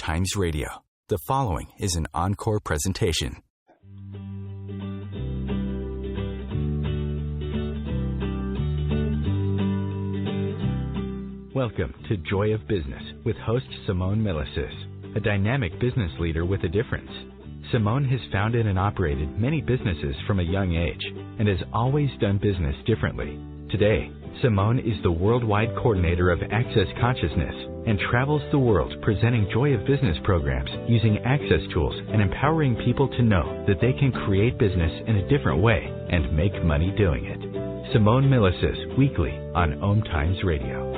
OMTimes Radio. The following is an encore presentation. Welcome to Joy of Business with host Simone Milasas, a dynamic business leader with a difference. Simone has founded and operated many businesses from a young age and has always done business differently. Today, Simone is the worldwide coordinator of Access Consciousness and travels the world presenting Joy of Business programs using access tools and empowering people to know that they can create business in a different way and make money doing it. Simone Milasas, weekly on OMTimes Radio.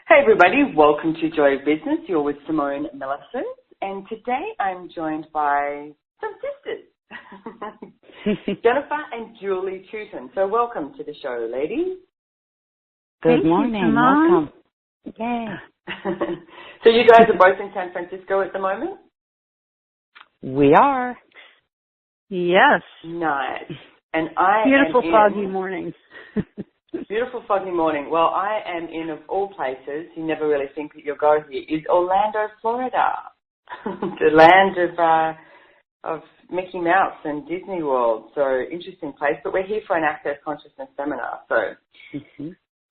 Hey everybody, welcome to Joy of Business. You're with Simone Milasas, and today I'm joined by some sisters. Jennifer and Julie Tuton. So welcome to the show, ladies. Good morning. Welcome. Yay. So you guys are both in San Francisco at the moment? We are. Yes. Nice. And I Beautiful am foggy morning. Beautiful foggy morning. Well, I am in, of all places, you never really think that you'll go here, is Orlando, Florida. The land of Mickey Mouse and Disney World. So interesting place. But we're here for an Access Consciousness seminar. So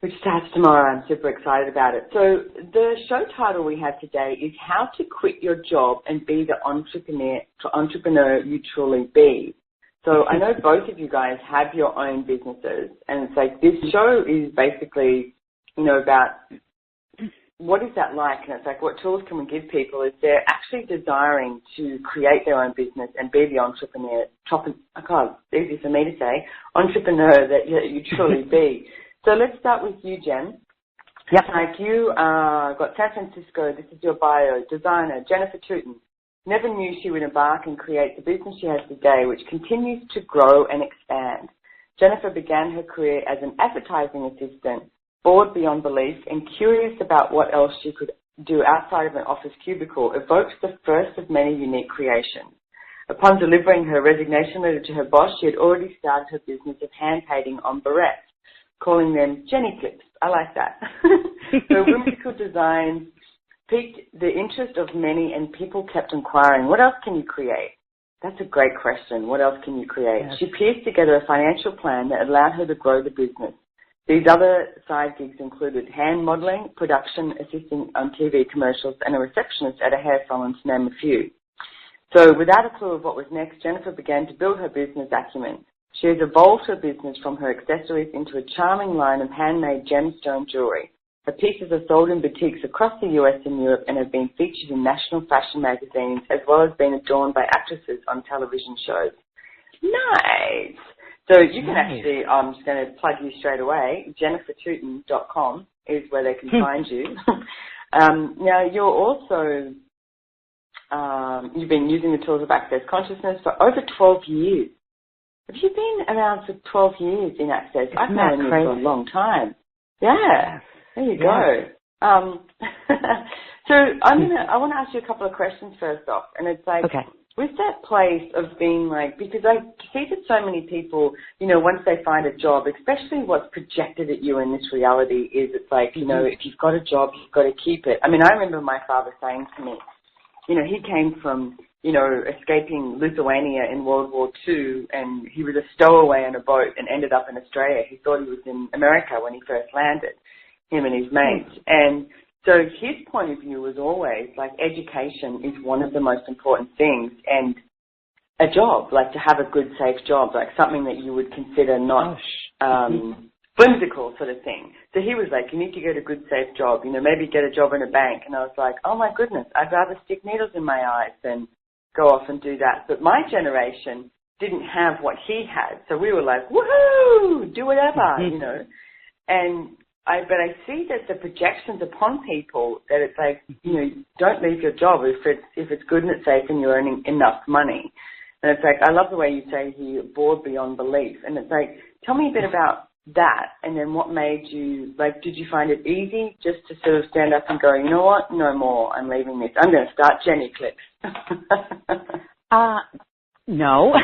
which starts tomorrow. I'm super excited about it. So the show title we have today is How to Quit Your Job and Be the Entrepreneur You Truly Be. So I know both of you guys have your own businesses, and it's like this show is basically, you know, about what is that like? And it's like, what tools can we give people if they're actually desiring to create their own business and be the entrepreneur, easy for me to say, entrepreneur that you truly be. So let's start with you, Jen. Yep. Like you got San Francisco, this is your bio, designer, Jennifer Tuton. Never knew she would embark and create the business she has today, which continues to grow and expand. Jennifer began her career as an advertising assistant, bored beyond belief and curious about what else she could do outside of an office cubicle, evokes the first of many unique creations. Upon delivering her resignation letter to her boss, she had already started her business of hand painting on barrettes, calling them Jenny clips. I like that. Her whimsical designs piqued the interest of many, and people kept inquiring, what else can you create? That's a great question. What else can you create? Yes. She pieced together a financial plan that allowed her to grow the business. These other side gigs included hand modeling, production, assisting on TV commercials, and a receptionist at a hair salon, to name a few. So without a clue of what was next, Jennifer began to build her business acumen. She has evolved her business from her accessories into a charming line of handmade gemstone jewelry. Her pieces are sold in boutiques across the US and Europe and have been featured in national fashion magazines, as well as being adorned by actresses on television shows. Nice! So you can actually, I'm just going to plug you straight away, jennifertuton.com is where they can find you. Now, you're also, you've been using the tools of Access Consciousness for over 12 years. Have you been around for 12 years in Access? I've known you for a long time. Yeah, there you go. So I want to ask you a couple of questions first off, and it's like, with that place of being like, because I see that so many people, you know, once they find a job, especially what's projected at you in this reality is it's like, you know, if you've got a job, you've got to keep it. I mean, I remember my father saying to me, you know, he came from, you know, escaping Lithuania in World War II, and he was a stowaway on a boat and ended up in Australia. He thought he was in America when he first landed, him and his mates. And so his point of view was always like education is one of the most important things, and a job, like to have a good, safe job, like something that you would consider not whimsical sort of thing. So he was like, you need to get a good, safe job, you know, maybe get a job in a bank. And I was like, oh my goodness, I'd rather stick needles in my eyes than go off and do that. But my generation didn't have what he had. So we were like, woohoo, do whatever, you know. But I see that the projections upon people that it's like, you know, don't leave your job if it's good and it's safe and you're earning enough money. And it's like, I love the way you say you're bored beyond belief. And it's like, tell me a bit about that, and then what made you, like, did you find it easy just to sort of stand up and go, you know what, no more, I'm leaving this. I'm going to start Jenny clips. No.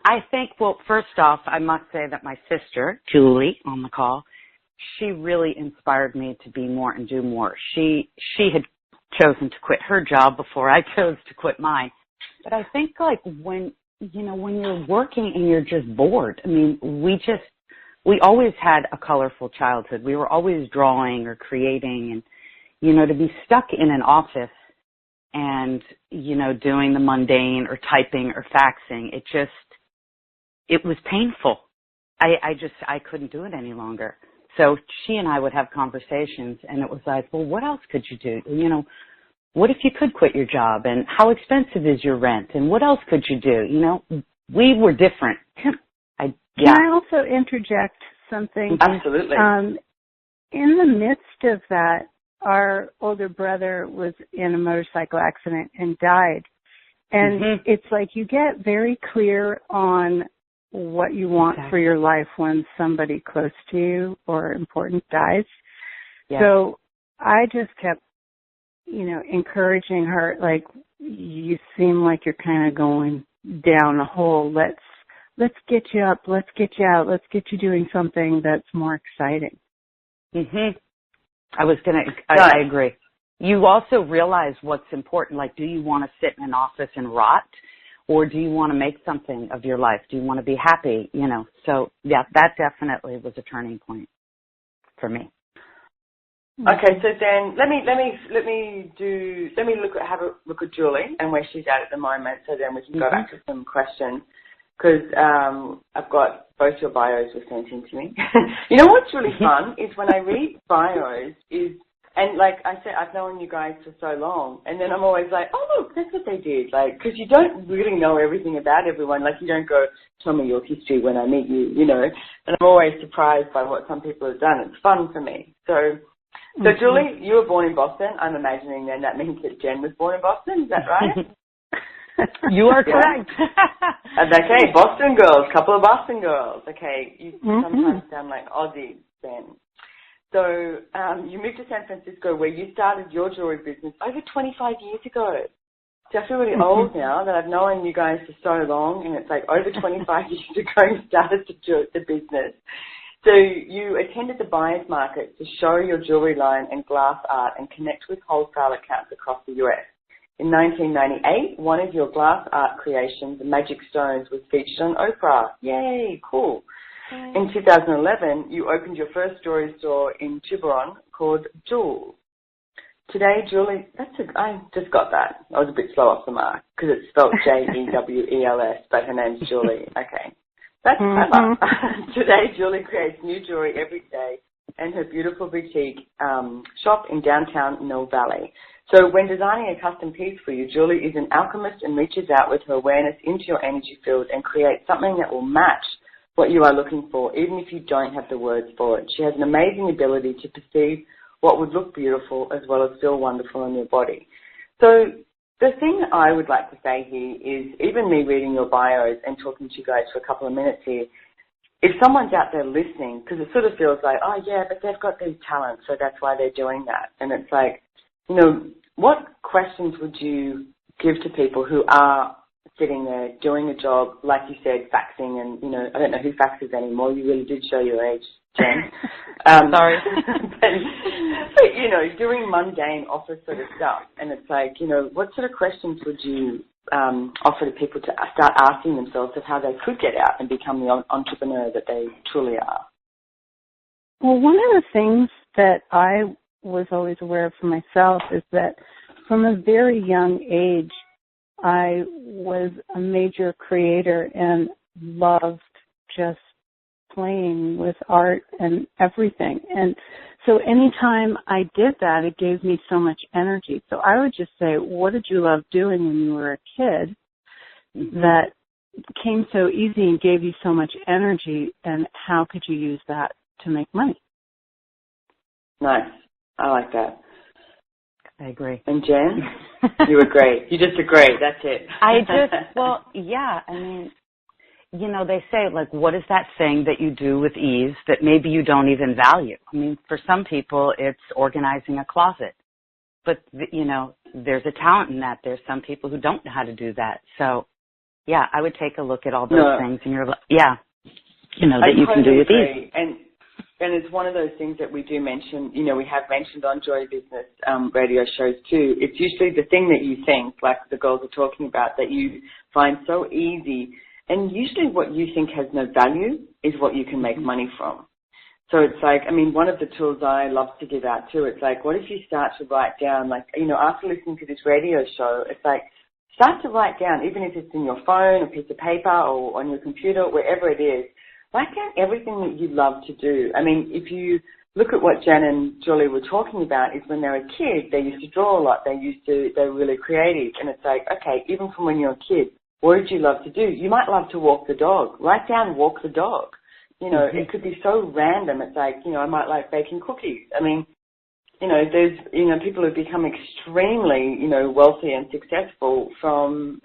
I think, well, first off, I must say that my sister, Julie, on the call, she really inspired me to be more and do more. She had chosen to quit her job before I chose to quit mine. But I think like when you're working and you're just bored, I mean, we always had a colorful childhood. We were always drawing or creating, and, to be stuck in an office and, doing the mundane or typing or faxing, it was painful. I couldn't do it any longer. So she and I would have conversations, and it was like, well, what else could you do? What if you could quit your job, and how expensive is your rent, and what else could you do? We were different. Can I also interject something? Absolutely. In the midst of that, our older brother was in a motorcycle accident and died. And it's like you get very clear on what you want for your life when somebody close to you or important dies. Yeah. So I just kept, encouraging her, like, you seem like you're kind of going down a hole. Let's get you up. Let's get you out. Let's get you doing something that's more exciting. I agree. You also realize what's important. Like, do you want to sit in an office and rot, or do you want to make something of your life? Do you want to be happy? So yeah, that definitely was a turning point for me. Okay, so then let me have a look at Julie and where she's at the moment. So then we can go back to some questions, because I've got both your bios were sent in to me. You know what's really fun is when I read bios and like I said, I've known you guys for so long, and then I'm always like, oh look, that's what they did. Like, because you don't really know everything about everyone. Like, you don't go, tell me your history when I meet you, And I'm always surprised by what some people have done. It's fun for me. So Julie, you were born in Boston. I'm imagining then that means that Jen was born in Boston. Is that right? You are correct. Okay, Boston girls, couple of Boston girls. Okay, you sometimes sound like Aussies then. So you moved to San Francisco, where you started your jewelry business over 25 years ago. So I feel really old now that I've known you guys for so long, and it's like over 25 years ago you started the business. So you attended the buyer's market to show your jewelry line and glass art and connect with wholesale accounts across the US. In 1998, one of your glass art creations, the Magic Stones, was featured on Oprah. Yay, cool. In 2011, you opened your first jewelry store in Tiburon called Jules. Today, Julie, I just got that. I was a bit slow off the mark because it's spelled Jewels, but her name's Julie. Okay. That's clever. Today, Julie creates new jewelry every day and her beautiful boutique shop in downtown Mill Valley. So when designing a custom piece for you, Julie is an alchemist and reaches out with her awareness into your energy field and creates something that will match what you are looking for, even if you don't have the words for it. She has an amazing ability to perceive what would look beautiful as well as feel wonderful in your body. So the thing I would like to say here is, even me reading your bios and talking to you guys for a couple of minutes here, if someone's out there listening, because it sort of feels like, oh yeah, but they've got these talents, so that's why they're doing that. And it's like, what questions would you give to people who are sitting there doing a job, like you said, faxing, and, I don't know who faxes anymore. You really did show your age, Jen. Sorry. but, doing mundane office sort of stuff. And it's like, what sort of questions would you offer to people to start asking themselves of how they could get out and become the entrepreneur that they truly are? Well, one of the things that I was always aware of for myself is that from a very young age, I was a major creator and loved just playing with art and everything. And so anytime I did that, it gave me so much energy. So I would just say, what did you love doing when you were a kid that came so easy and gave you so much energy, and how could you use that to make money? Nice. I like that. I agree. And Jen, you agree. You just agree. That's it. They say, like, what is that thing that you do with ease that maybe you don't even value? I mean, for some people, it's organizing a closet. But, there's a talent in that. There's some people who don't know how to do that. So, yeah, I would take a look at all those things in your life. Yeah. That you can do with ease. And And it's one of those things that we do mention, you know, we have mentioned on Joy Business radio shows too. It's usually the thing that you think, like the girls are talking about, that you find so easy. And usually what you think has no value is what you can make money from. So it's like, I mean, one of the tools I love to give out too, it's like, what if you start to write down, like, you know, after listening to this radio show, it's like, start to write down, even if it's in your phone, a piece of paper, or on your computer, wherever it is, write down everything that you love to do. I mean, if you look at what Jen and Julie were talking about, is when they were kids, they used to draw a lot, they were really creative, and it's like, okay, even from when you're a kid, what did you love to do? You might love to walk the dog. Write down walk the dog. You know, it could be so random. It's like, you know, I might like baking cookies. I mean, you know, there's, you know, people who've become extremely, you know, wealthy and successful from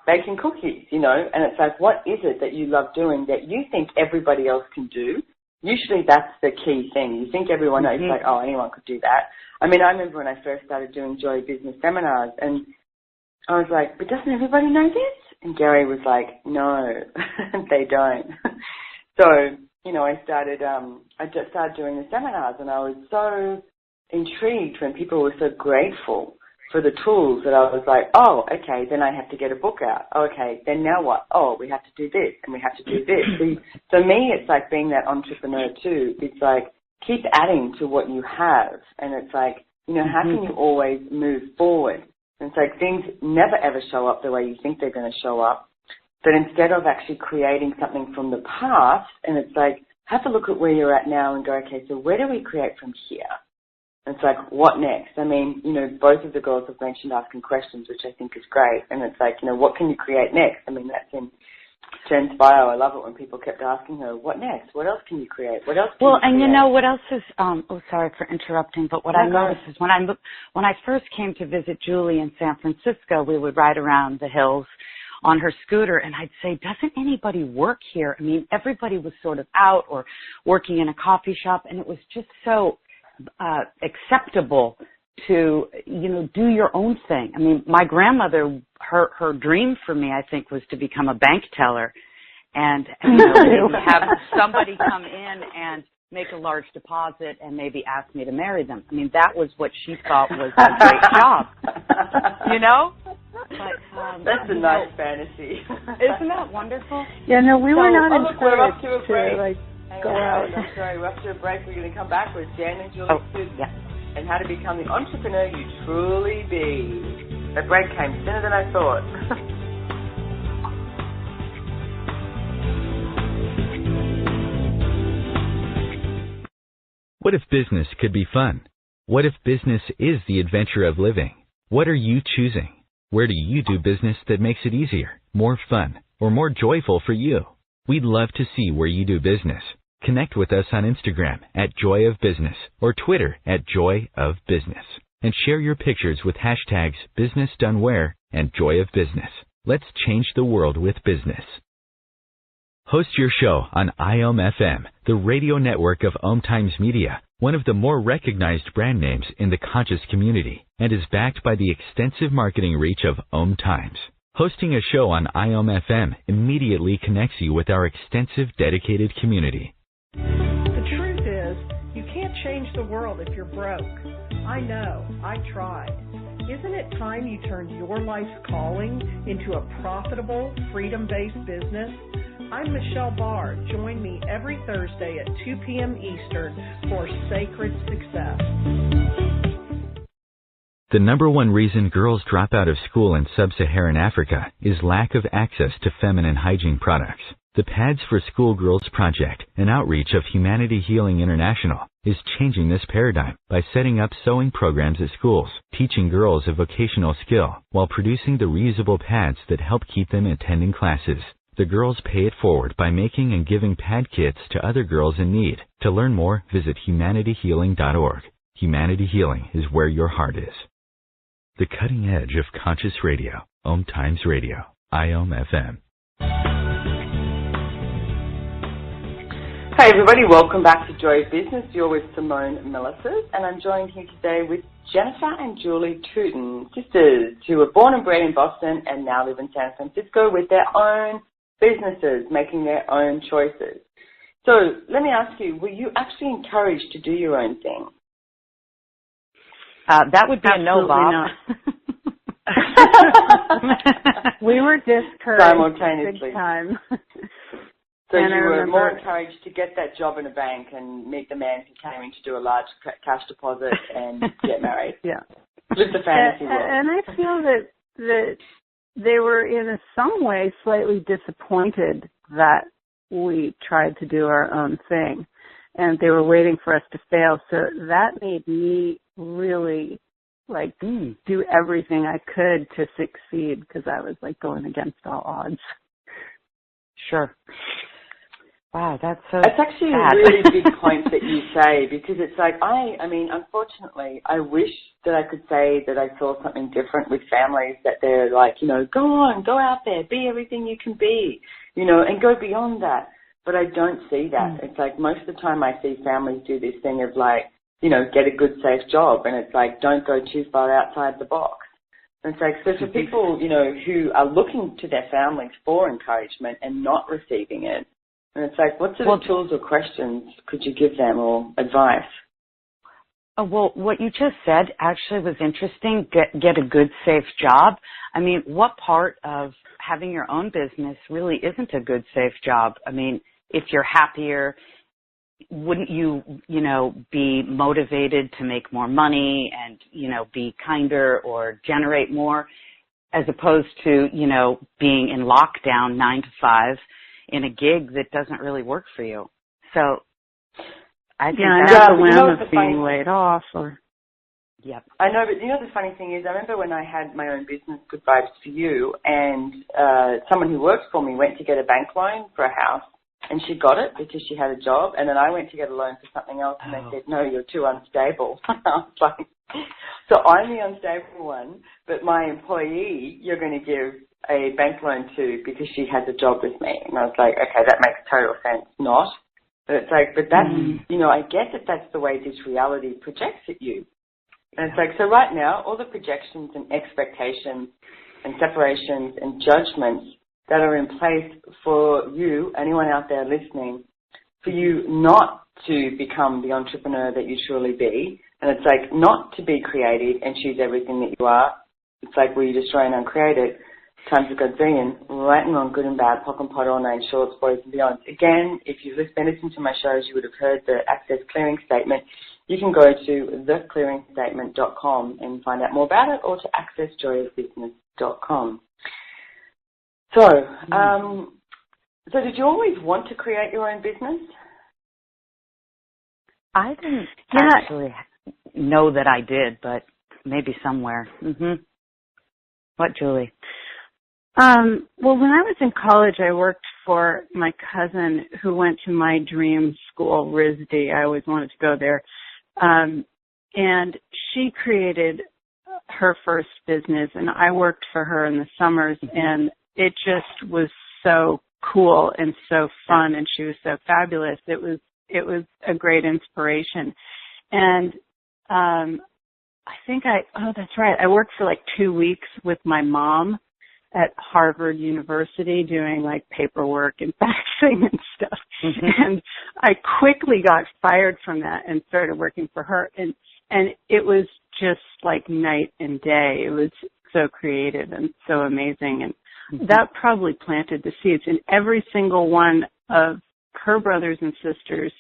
baking cookies, you know, and it's like, what is it that you love doing that you think everybody else can do? Usually that's the key thing. You think everyone knows, like, oh, anyone could do that. I mean, I remember when I first started doing Joy Business seminars, and I was like, but doesn't everybody know this? And Gary was like, no, they don't. So, you know, I just started doing the seminars, and I was so intrigued when people were so grateful for the tools that I was like, oh, okay, then I have to get a book out. Oh, okay, then now what? Oh, we have to do this, and we have to do this. So me, it's like being that entrepreneur too. It's like, keep adding to what you have, and it's like, you know, how can you always move forward? And it's like things never ever show up the way you think they're going to show up. But instead of actually creating something from the past, and it's like, have a look at where you're at now and go, okay, so where do we create from here? And it's like, what next? I mean, you know, both of the girls have mentioned asking questions, which I think is great. And it's like, you know, what can you create next? I mean, that's in Jen's bio. I love it when people kept asking her, what next? What else can you create? What else can you create? And you know what else is, sorry for interrupting, but what I noticed is when I first came to visit Julie in San Francisco, we would ride around the hills on her scooter, and I'd say, doesn't anybody work here? I mean, everybody was sort of out or working in a coffee shop, and it was just so acceptable to, you know, do your own thing. I mean, my grandmother, her dream for me, I think, was to become a bank teller and, you know, have somebody come in and make a large deposit and maybe ask me to marry them. I mean, that was what she thought was a great job, you know? But, that's a nice fantasy. Isn't that wonderful? Yeah, no, we were not encouraged to like, go out. I'm sorry, we're up to a break. We're going to come back with Jen and Julie Tuton and how to become the entrepreneur you truly be. The break came sooner than I thought. What if business could be fun? What if business is the adventure of living? What are you choosing? Where do you do business that makes it easier, more fun, or more joyful for you? We'd love to see where you do business. Connect with us on Instagram at Joy of Business or Twitter at Joy of Business. And share your pictures with hashtags BusinessDoneWhere and Joy of Business. Let's change the world with business. Host your show on IOM-FM, the radio network of OMTimes Media, one of the more recognized brand names in the conscious community, and is backed by the extensive marketing reach of OMTimes. Hosting a show on IOM-FM immediately connects you with our extensive dedicated community. The truth is, you can't change the world if you're broke. I know. I tried. Isn't it time you turned your life's calling into a profitable, freedom-based business? I'm Michelle Barr. Join me every Thursday at 2 p.m. Eastern for Sacred Success. The number one reason girls drop out of school in sub-Saharan Africa is lack of access to feminine hygiene products. The Pads for Schoolgirls Project, an outreach of Humanity Healing International, is changing this paradigm by setting up sewing programs at schools, teaching girls a vocational skill, while producing the reusable pads that help keep them attending classes. The girls pay it forward by making and giving pad kits to other girls in need. To learn more, visit humanityhealing.org. Humanity Healing is where your heart is. The cutting edge of conscious radio, OMTimes Radio, IOM-FM. Hi everybody, welcome back to Joy Business. You're with Simone Milasas, and I'm joined here today with Jennifer and Julie Tuton, sisters who were born and bred in Boston and now live in San Francisco with their own businesses, making their own choices. So let me ask you, were you actually encouraged to do your own thing? That would be Absolutely a no, Bob. not. We were discouraged Simultaneously. big time. So and you were more encouraged to get that job in a bank and meet the man who came in to do a large cash deposit and get married. Yeah. Live the fantasy world. And I feel that they were in some way slightly disappointed that we tried to do our own thing, and they were waiting for us to fail. So that made me really do everything I could to succeed, because I was like going against all odds. Sure. Wow, that's so It's actually sad. a really big point that you say, because it's like, I mean, unfortunately, I wish that I could say that I saw something different with families, that they're like, you know, go on, go out there, be everything you can be, you know, and go beyond that. But I don't see that. It's like most of the time I see families do this thing of like, you know, get a good, safe job. And it's like, don't go too far outside the box. And it's like, so for people, you know, who are looking to their families for encouragement and not receiving it, and it's like, what sort of tools or questions could you give them, or advice? Oh, well, what you just said actually was interesting. Get a good, safe job. I mean, what part of having your own business really isn't a good, safe job? I mean, if you're happier, wouldn't you, you know, be motivated to make more money and, you know, be kinder or generate more, as opposed to, you know, being in lockdown 9 to 5 in a gig that doesn't really work for you? So I think that's a whim of being laid off. Or Yep. I know, but you know the funny thing is, I remember when I had my own business, Good Vibes for You, and someone who works for me went to get a bank loan for a house, and she got it because she had a job, and then I went to get a loan for something else, and they said, no, you're too unstable. I was like, so I'm the unstable one, but my employee you're going to give a bank loan to because she has a job with me. And I was like, okay, that makes total sense. Not. But it's like, but that's, you know, I get that that's the way this reality projects at you. And it's like, so right now, all the projections and expectations and separations and judgments that are in place for you, anyone out there listening, for you not to become the entrepreneur that you truly be, and it's like not to be creative and choose everything that you are. It's like, will you destroy and uncreate it? Times of Godzillion, right and wrong, good and bad, POC and POD, all nine shorts, boys and beyond. Again, if you've been listening to my shows, you would have heard the Access Clearing Statement. You can go to theclearingstatement.com and find out more about it, or to accessjoyofbusiness.com. So, so did you always want to create your own business? I didn't actually know that I did, but maybe somewhere. What, Julie? Well, when I was in college, I worked for my cousin who went to my dream school, RISD. I always wanted to go there. And she created her first business, and I worked for her in the summers, and it just was so cool and so fun, and she was so fabulous. It was a great inspiration. And I think that's right. I worked for like 2 weeks with my mom at Harvard University doing like paperwork and faxing and stuff. And I quickly got fired from that and started working for her. And it was just like night and day. It was so creative and so amazing. And that probably planted the seeds. And every single one of her brothers and sisters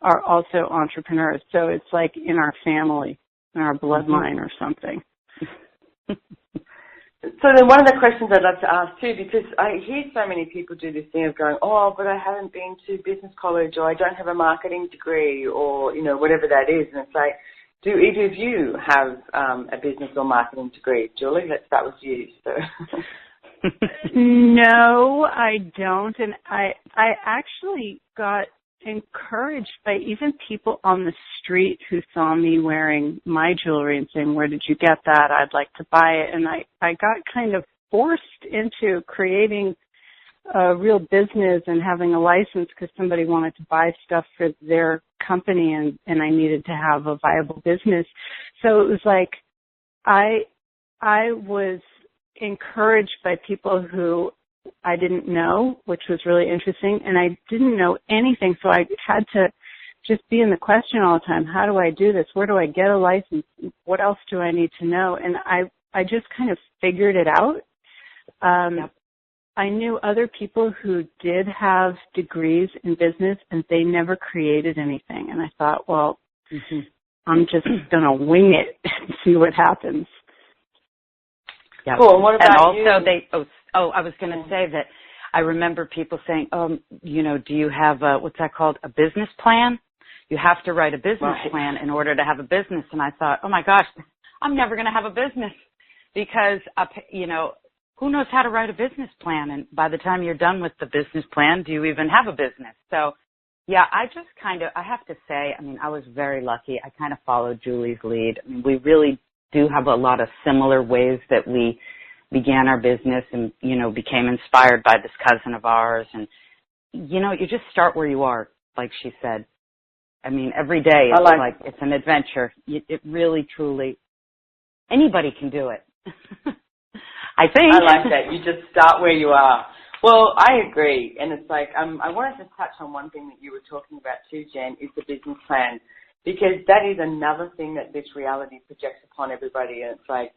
are also entrepreneurs. So it's like in our family, in our bloodline or something. So then one of the questions I'd love to ask too, because I hear so many people do this thing of going, oh, but I haven't been to business college, or I don't have a marketing degree, or, you know, whatever that is. And it's like, do either of you have a business or marketing degree? Julie, let's start with you. So. No, I don't. And I actually got encouraged by even people on the street who saw me wearing my jewelry and saying, where did you get that? I'd like to buy it. And I got kind of forced into creating a real business and having a license because somebody wanted to buy stuff for their company, and I needed to have a viable business. So it was like I was encouraged by people who I didn't know, which was really interesting, and I didn't know anything, so I had to just be in the question all the time. How do I do this? Where do I get a license? What else do I need to know? And I just kind of figured it out. Yep. I knew other people who did have degrees in business and they never created anything. And I thought, well, I'm just going to wing it and see what happens. Yep. Cool. And what about you? I was going to say that I remember people saying, do you have what's that called? A business plan? You have to write a business plan in order to have a business. And I thought, oh my gosh, I'm never going to have a business because, who knows how to write a business plan? And by the time you're done with the business plan, do you even have a business? So, yeah, I have to say, I was very lucky. I kind of followed Julie's lead. We really do have a lot of similar ways that we began our business and, became inspired by this cousin of ours. And, you just start where you are, like she said. Every day it's an adventure. It really, truly, anybody can do it. I think. I like that. You just start where you are. Well, I agree. And it's like, I wanted to touch on one thing that you were talking about too, Jen, is the business plan. Because that is another thing that this reality projects upon everybody. And it's like,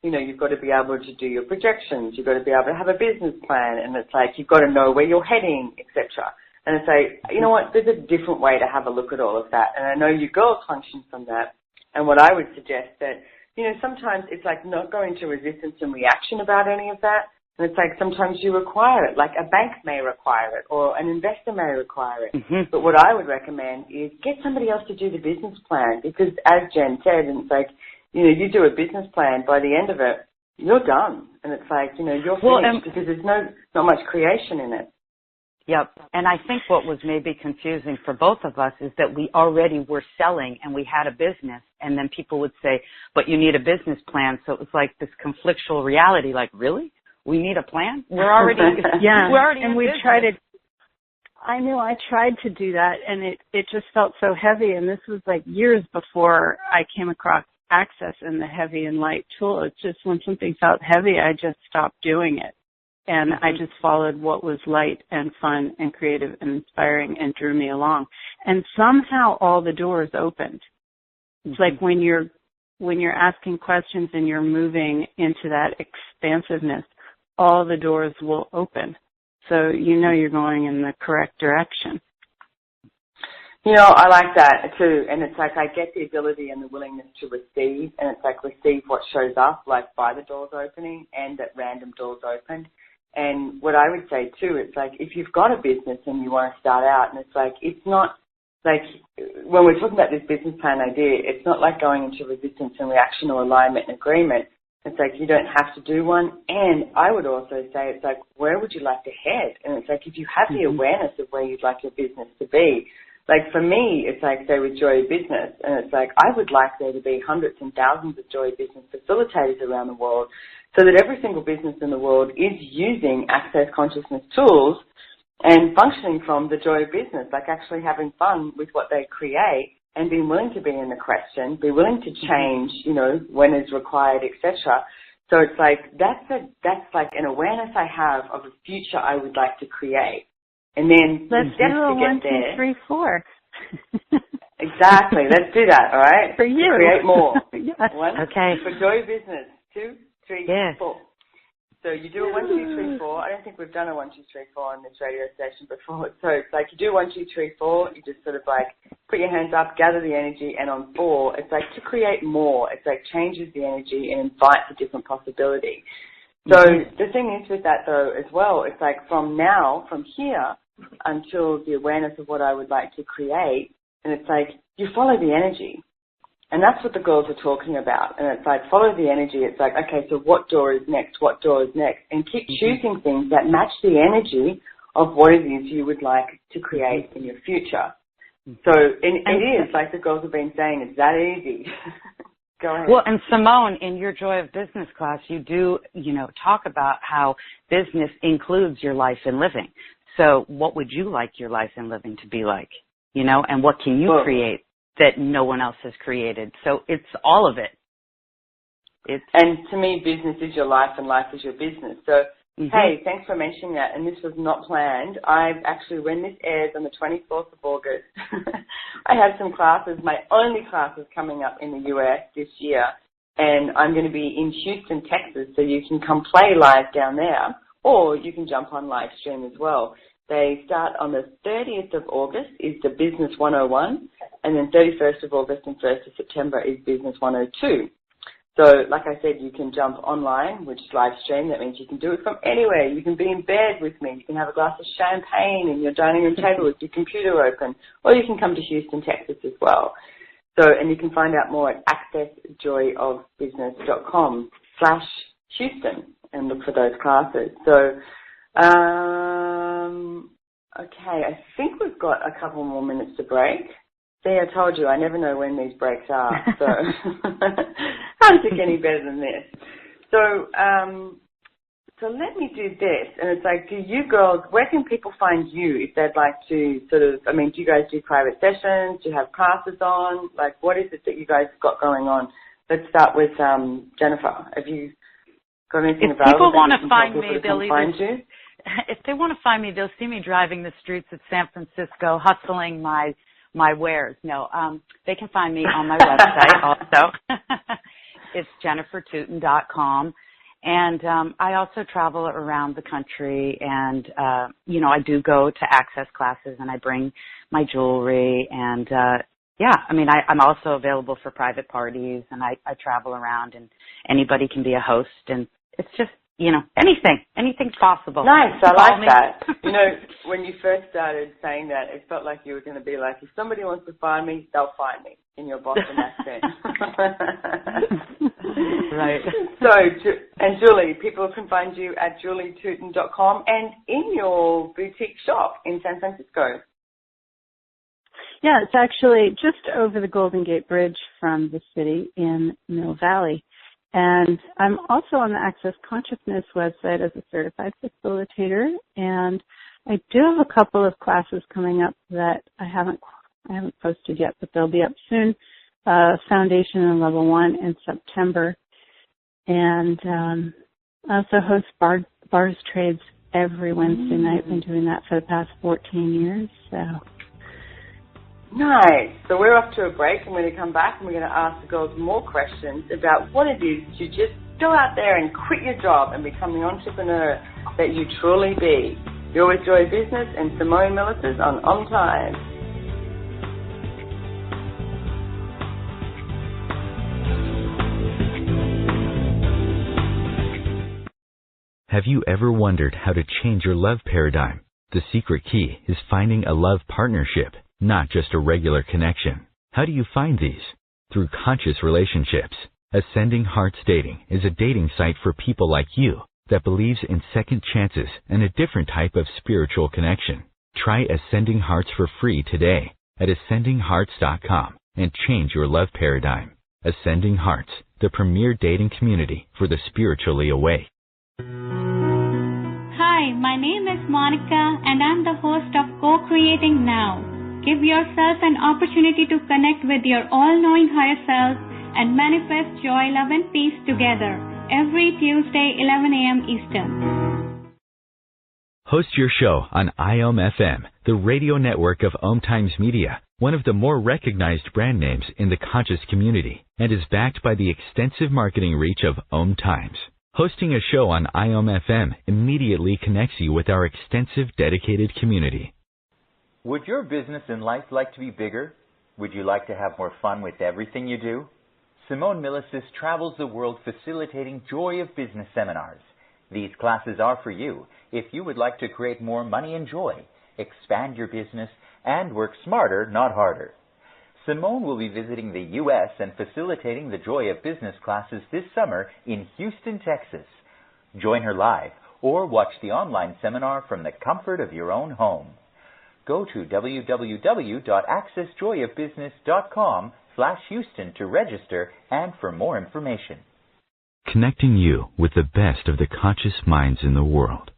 you've got to be able to do your projections. You've got to be able to have a business plan. And it's like, you've got to know where you're heading, etc. And it's like, you know what, there's a different way to have a look at all of that. And I know you girls function from that. And what I would suggest that, sometimes it's like not going to resistance and reaction about any of that. And it's like sometimes you require it, like a bank may require it or an investor may require it. Mm-hmm. But what I would recommend is get somebody else to do the business plan because as Jen said, and it's like, you do a business plan, by the end of it, you're done. And it's like, you're finished because there's not much creation in it. Yep. And I think what was maybe confusing for both of us is that we already were selling and we had a business and then people would say, but you need a business plan. So it was like this conflictual reality, like, really? We need a plan? We're already, we're already and in we business. tried it. I knew I tried to do that and it just felt so heavy. And this was like years before I came across Access and the heavy and light tool. It's just when something felt heavy, I just stopped doing it. And I just followed what was light and fun and creative and inspiring and drew me along. And somehow all the doors opened. It's like when you're asking questions and you're moving into that expansiveness, all the doors will open. So you're going in the correct direction. I like that too. And it's like I get the ability and the willingness to receive. And it's like receive what shows up, like by the doors opening and at random doors opened. And what I would say too, it's like if you've got a business and you want to start out, and it's like it's not like when we're talking about this business plan idea, it's not like going into resistance and reaction or alignment and agreement. It's like you don't have to do one. And I would also say it's like where would you like to head? And it's like if you have the awareness of where you'd like your business to be. Like for me, it's like say with Joy Business, and it's like I would like there to be hundreds and thousands of Joy Business facilitators around the world so that every single business in the world is using Access Consciousness tools and functioning from the joy of business, like actually having fun with what they create and being willing to be in the question, be willing to change, when it's required, etc. So it's like that's like an awareness I have of a future I would like to create. And then let's do a 1, 2, 3, 4. Exactly. Let's do that, all right? For you. Create more. Yes. 1, okay. For Joy Business. 2, 3, 4. So you do a 1, 2, 3, 4. I don't think we've done a 1, 2, 3, 4 on this radio station before. So it's like you do 1, 2, 3, 4. You just sort of like put your hands up, gather the energy, and on 4, it's like to create more. It's like changes the energy and invites a different possibility. So the thing is with that though as well, it's like from here until the awareness of what I would like to create, and it's like you follow the energy. And that's what the girls are talking about. And it's like follow the energy. It's like, okay, so what door is next? What door is next? And keep choosing things that match the energy of what it is you would like to create in your future. So it is, like the girls have been saying, it's that easy. Go ahead. Well, and Simone, in your Joy of Business class, you do, talk about how business includes your life and living. So what would you like your life and living to be like? And what can you create that no one else has created? So it's all of it. And to me, business is your life and life is your business. So Hey, thanks for mentioning that, and this was not planned. I've actually, when this airs on the 24th of August, I have some classes, my only classes coming up in the US this year, and I'm going to be in Houston, Texas, so you can come play live down there, or you can jump on live stream as well. They start on the 30th of August is the Business 101, and then 31st of August and 1st of September is Business 102. So, like I said, you can jump online, which is live stream. That means you can do it from anywhere. You can be in bed with me. You can have a glass of champagne in your dining room table with your computer open, or you can come to Houston, Texas as well. So, and you can find out more at accessjoyofbusiness.com/Houston and look for those classes. So, okay, I think we've got a couple more minutes to break. See, I told you, I never know when these breaks are, so how does it get any better than this? So, so let me do this, and it's like, do you girls, where can people find you if they'd like to sort of, I mean, do you guys do private sessions? Do you have classes on? Like, what is it that you guys got going on? Let's start with Jennifer. Have you got anything available? If people want to find me, if they want to find me, they'll see me driving the streets of San Francisco, hustling my wares. No, they can find me on my website also. It's jennifertuton.com. And I also travel around the country, and, I do go to access classes, and I bring my jewelry. And, I'm also available for private parties, and I travel around, and anybody can be a host. And it's just, anything's possible. Nice, I like that. When you first started saying that, it felt like you were going to be like, if somebody wants to find me, they'll find me, in your Boston accent. Right. So, and Julie, people can find you at julietuton.com and in your boutique shop in San Francisco. Yeah, it's actually just over the Golden Gate Bridge from the city in Mill Valley. And I'm also on the Access Consciousness website as a certified facilitator, and I do have a couple of classes coming up that I haven't posted yet, but they'll be up soon. Foundation and Level 1 in September, and I also host bars trades every Wednesday night. I've been doing that for the past 14 years. So. Nice. So we're off to a break, and we're going to come back and we're going to ask the girls more questions about what it is to just go out there and quit your job and become the entrepreneur that you truly be. You're with Joy Business and Simone Milasas on OMTimes. Have you ever wondered how to change your love paradigm? The secret key is finding a love partnership, not just a regular connection. How do you find these? Through conscious relationships. Ascending Hearts Dating is a dating site for people like you that believes in second chances and a different type of spiritual connection. Try Ascending Hearts for free today at ascendinghearts.com and change your love paradigm. Ascending Hearts, the premier dating community for the spiritually awake. Hi, my name is Monica and I'm the host of Co-Creating Now. Give yourself an opportunity to connect with your all-knowing higher self and manifest joy, love, and peace together every Tuesday, 11 a.m. Eastern. Host your show on IOM-FM, the radio network of OMTimes Media, one of the more recognized brand names in the conscious community, and is backed by the extensive marketing reach of OMTimes. Hosting a show on IOM-FM immediately connects you with our extensive dedicated community. Would your business and life like to be bigger? Would you like to have more fun with everything you do? Simone Milasas travels the world facilitating Joy of Business seminars. These classes are for you if you would like to create more money and joy, expand your business, and work smarter, not harder. Simone will be visiting the U.S. and facilitating the Joy of Business classes this summer in Houston, Texas. Join her live or watch the online seminar from the comfort of your own home. Go to www.accessjoyofbusiness.com/Houston to register and for more information. Connecting you with the best of the conscious minds in the world.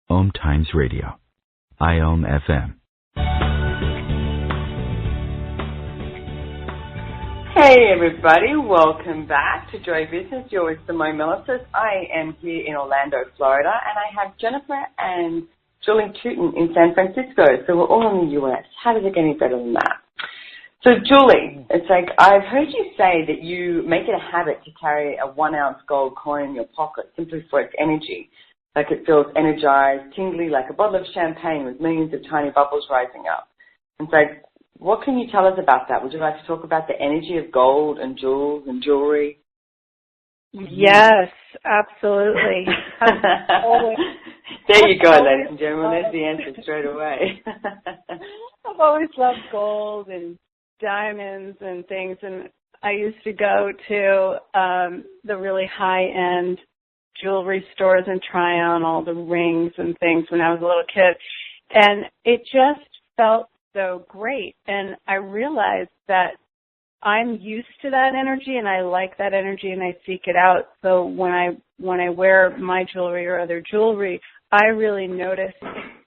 OMTimes Radio. IOM-FM. Hey everybody, welcome back to Joy Business. You're with Simone Milasas. I am here in Orlando, Florida, and I have Jennifer and Julie Tuton in San Francisco. So we're all in the US. How does it get any better than that? So Julie, it's like I've heard you say that you make it a habit to carry a 1-ounce gold coin in your pocket simply for its energy. Like it feels energized, tingly, like a bottle of champagne with millions of tiny bubbles rising up. And so what can you tell us about that? Would you like to talk about the energy of gold and jewels and jewelry? Yes, absolutely. There you go, ladies and gentlemen. There's the answer straight away. I've always loved gold and diamonds and things, and I used to go to the really high-end jewelry stores and try on all the rings and things when I was a little kid, and it just felt so great. And I realized that I'm used to that energy and I like that energy and I seek it out. So when I wear my jewelry or other jewelry, I really notice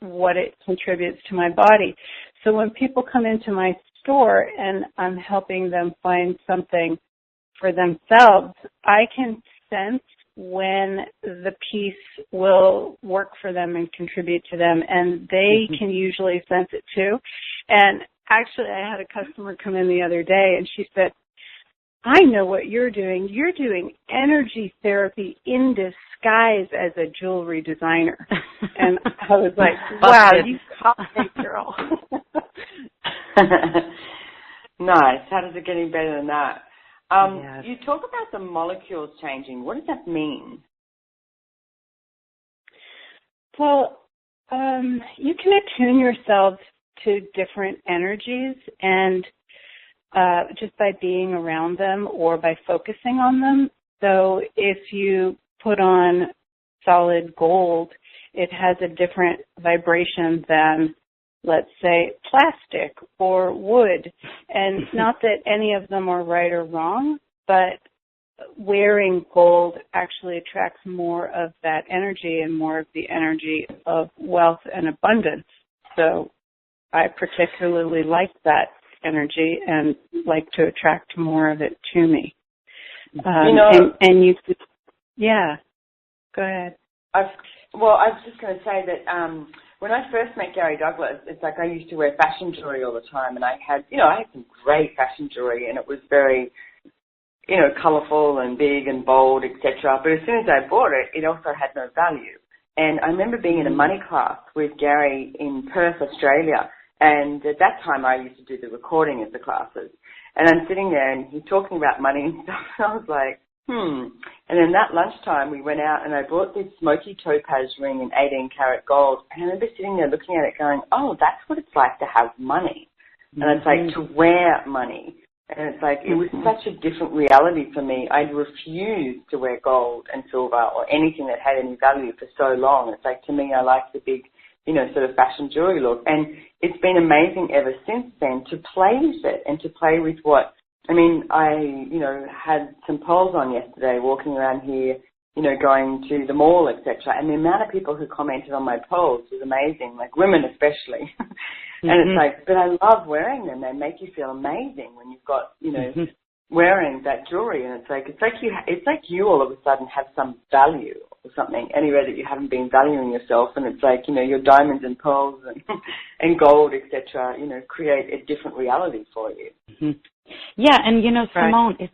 what it contributes to my body. So when people come into my store and I'm helping them find something for themselves, I can sense when the piece will work for them and contribute to them, and they can usually sense it too. And actually, I had a customer come in the other day, and she said, I know what you're doing. You're doing energy therapy in disguise as a jewelry designer. And I was like, wow, you caught me, girl. Nice. How does it get any better than that? Yes. You talk about the molecules changing. What does that mean? Well, you can attune yourself to different energies, and just by being around them or by focusing on them. So if you put on solid gold, it has a different vibration than, let's say, plastic or wood. And not that any of them are right or wrong, but wearing gold actually attracts more of that energy and more of the energy of wealth and abundance. So I particularly like that energy and like to attract more of it to me. And you could, yeah, go ahead. I was just going to say that when I first met Gary Douglas, it's like I used to wear fashion jewelry all the time, and I had some great fashion jewelry, and it was very, colorful and big and bold, etc. But as soon as I bought it, it also had no value. And I remember being in a money class with Gary in Perth, Australia, and at that time I used to do the recording of the classes. And I'm sitting there and he's talking about money and stuff, and I was like, And then that lunchtime we went out and I bought this smoky topaz ring in 18-karat gold. And I remember sitting there looking at it going, oh, that's what it's like to have money. And it's like to wear money. And it's like it was such a different reality for me. I'd refused to wear gold and silver or anything that had any value for so long. It's like to me I like the big, sort of fashion jewelry look. And it's been amazing ever since then to play with it and to play with what, I, had some pearls on yesterday walking around here, going to the mall, etc. And the amount of people who commented on my pearls was amazing, like women especially. And it's like, but I love wearing them. They make you feel amazing when you've got, wearing that jewelry. And it's like you all of a sudden have some value or something anywhere that you haven't been valuing yourself. And it's like, your diamonds and pearls and gold, etc., create a different reality for you. Yeah, and Simone, it's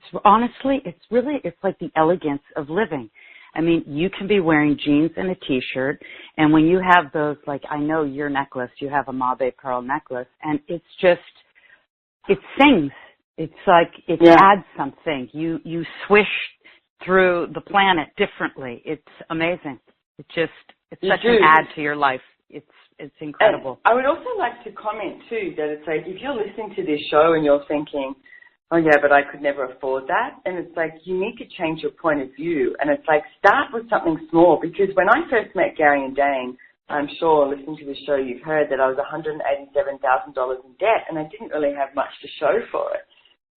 like the elegance of living. You can be wearing jeans and a T-shirt, and when you have those, like I know your necklace, you have a Mabe pearl necklace, and it sings. It's like it adds something. You swish through the planet differently. It's amazing. It's such an add to your life. It's incredible. And I would also like to comment too that it's like if you're listening to this show and you're thinking, oh yeah, but I could never afford that, and it's like you need to change your point of view, and it's like start with something small, because when I first met Gary and Dane, I'm sure listening to the show you've heard that I was $187,000 in debt, and I didn't really have much to show for it.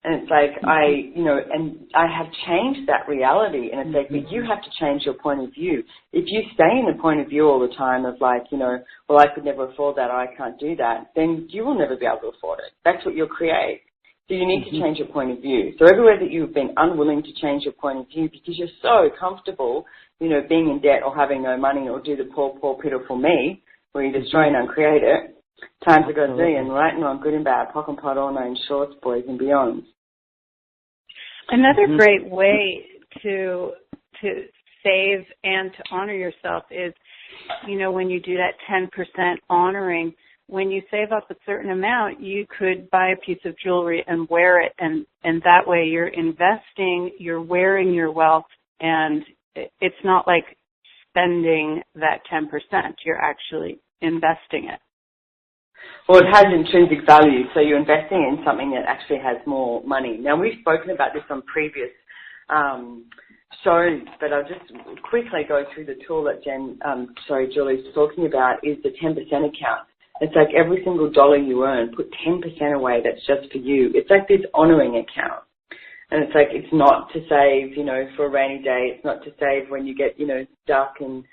And it's like and I have changed that reality, and it's like, but you have to change your point of view. If you stay in the point of view all the time of like, well, I could never afford that, or I can't do that, then you will never be able to afford it. That's what you'll create. So you need to change your point of view. So everywhere that you've been unwilling to change your point of view because you're so comfortable, being in debt or having no money or do the poor, poor, pitiful me, where you destroy and uncreate it, time to go see and right and wrong, good and bad, pock and pot, all known shorts, boys and beyonds. Another great way to save and to honor yourself is, when you do that 10% honoring, when you save up a certain amount, you could buy a piece of jewelry and wear it, and that way you're investing, you're wearing your wealth, and it's not like spending that 10%. You're actually investing it. Well, it has intrinsic value, so you're investing in something that actually has more money. Now, we've spoken about this on previous shows, but I'll just quickly go through the tool that Julie's talking about is the 10% account. It's like every single dollar you earn, put 10% away that's just for you. It's like this honoring account. And it's like, it's not to save, for a rainy day. It's not to save when you get, stuck in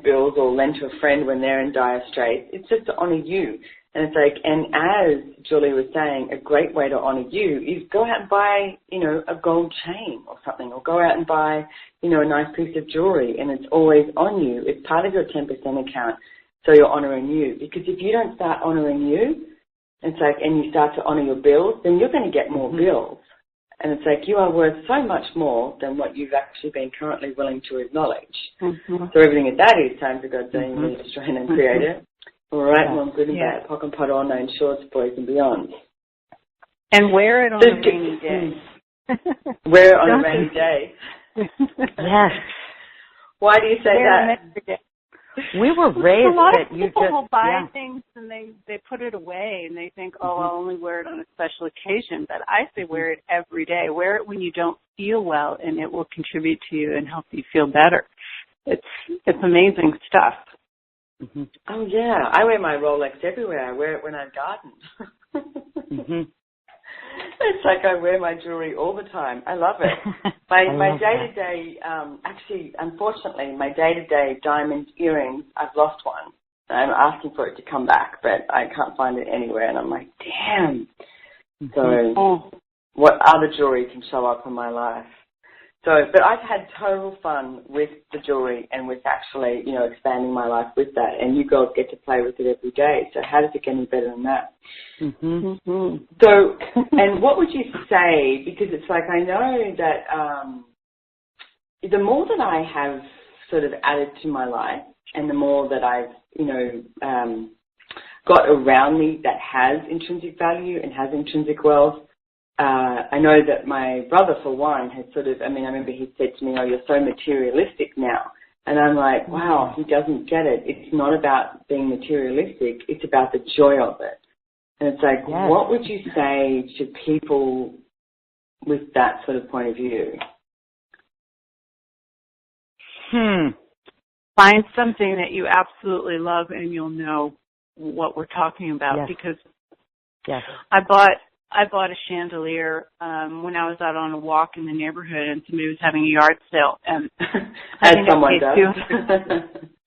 bills or lend to a friend when they're in dire straits. It's just to honor you. And it's like, and as Julie was saying, a great way to honor you is go out and buy, a gold chain or something, or go out and buy, a nice piece of jewelry, and it's always on you. It's part of your 10% account, so you're honoring you. Because if you don't start honoring you, it's like, and you start to honor your bills, then you're going to get more bills. And it's like, you are worth so much more than what you've actually been currently willing to acknowledge. So everything at that is time to go doing the Australian and create it. All right, well, good and bad, pock and pot, all known shorts, boys and beyond. And wear it on a rainy day. Wear it on a rainy day. Yes. Why do you say that? We were raised a lot that of you people just will buy things and they put it away and they think, I'll only wear it on a special occasion. But I say wear it every day. Wear it when you don't feel well, and it will contribute to you and help you feel better. It's amazing stuff. Oh yeah, I wear my Rolex everywhere. I wear it when I garden. It's like I wear my jewelry all the time. I love it. My day-to-day, actually, unfortunately, my day-to-day diamond earrings, I've lost one. I'm asking for it to come back, but I can't find it anywhere. And I'm like, damn. So what other jewelry can show up in my life? So, but I've had total fun with the jewelry and with actually, expanding my life with that. And you girls get to play with it every day. So how does it get any better than that? So, and what would you say, because it's like I know that the more that I have sort of added to my life and the more that I've, got around me that has intrinsic value and has intrinsic wealth, I know that my brother, for one, has sort of, I remember he said to me, oh, you're so materialistic now. And I'm like, wow, he doesn't get it. It's not about being materialistic. It's about the joy of it. And it's like, what would you say to people with that sort of point of view? Find something that you absolutely love and you'll know what we're talking about. Because I bought a chandelier when I was out on a walk in the neighborhood and somebody was having a yard sale. And as someone does.